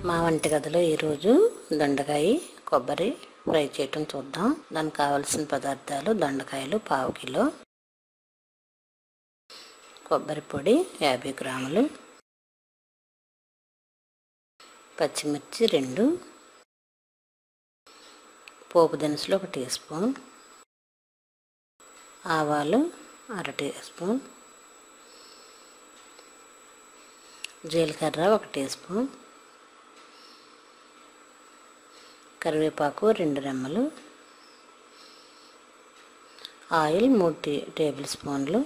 మా వంటగదిలో ఈరోజు దొండకాయ కొబ్బరి ఫ్రై చేయటం చూద్దాం. దానికి కావాల్సిన పదార్థాలు: దొండకాయలు పావు కిలో, కొబ్బరి పొడి 50 గ్రాములు, పచ్చిమిర్చి 2, పోపు దినుసులు 1 టీ స్పూన్, ఆవాలు 1/2 టీ స్పూన్, జీలకర్ర 1 టీ స్పూన్, కరివేపాకు 2 రెమ్మలు, ఆయిల్ 3 టేబుల్ స్పూన్లు,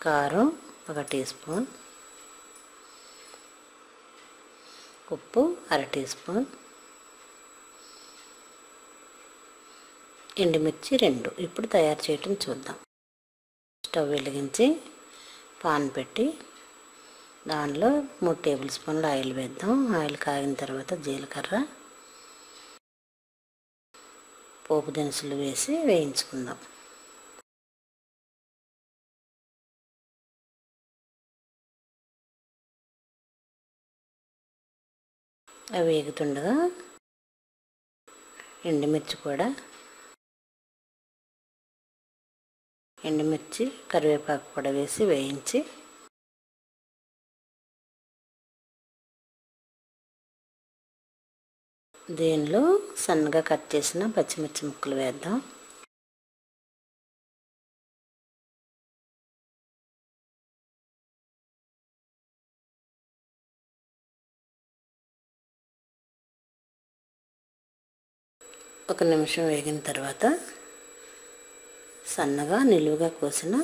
కారం 1 టీ స్పూన్, ఉప్పు 1/2 టీ స్పూన్, ఎండుమిర్చి 2. ఇప్పుడు తయారు చేయటం చూద్దాం. స్టవ్ వెలిగించి పాన్ పెట్టి దానిలో 3 టేబుల్ స్పూన్ల ఆయిల్ వేద్దాం. ఆయిల్ కాగిన తర్వాత జీలకర్ర, పోపు దినుసులు వేసి వేయించుకుందాం. అవి వేగుతుండగా ఎండుమిర్చి కరివేపాకు కూడా వేసి వేయించి దీనిలో సన్నగా కట్ చేసిన పచ్చిమిర్చి ముక్కలు వేద్దాం. ఒక నిమిషం వేగిన తర్వాత సన్నగా నిలువుగా కోసిన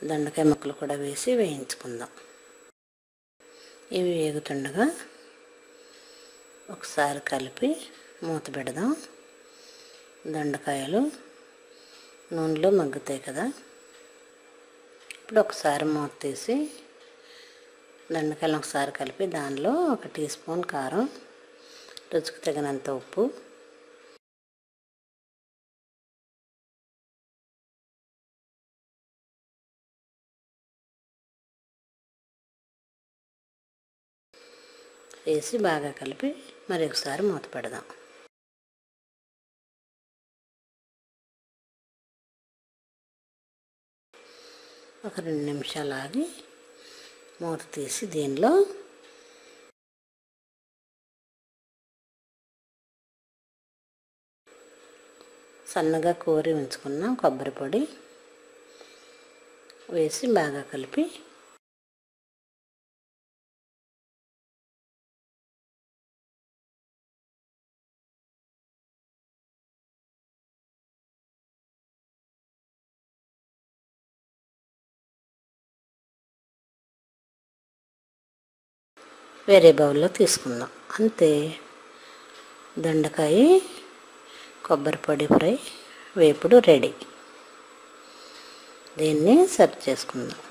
దొండకాయ ముక్కలు కూడా వేసి వేయించుకుందాం. ఇవి వేగుతుండగా ఒకసారి కలిపి మూత పెడదాం. దొండకాయలు నూనెలో మగ్గుతాయి కదా. ఇప్పుడు ఒకసారి మూత తీసి దొండకాయలు ఒకసారి కలిపి దానిలో 1 టీ స్పూన్ కారం, రుచికి తగినంత ఉప్పు, వేసి బాగా కలిపి మరి ఒకసారి మూత పెడదాం. ఒక 2 నిమిషాలు ఆగి మూత తీసి దీనిలో సన్నగా కోరి ఉంచుకున్న కొబ్బరి పొడి వేసి బాగా కలిపి వేరే బౌల్లో తీసుకుందాం. అంతే, దొండకాయ కొబ్బరి పొడి ఫ్రై వేపుడు రెడీ. దీన్ని సర్వ్ చేసుకుందాం.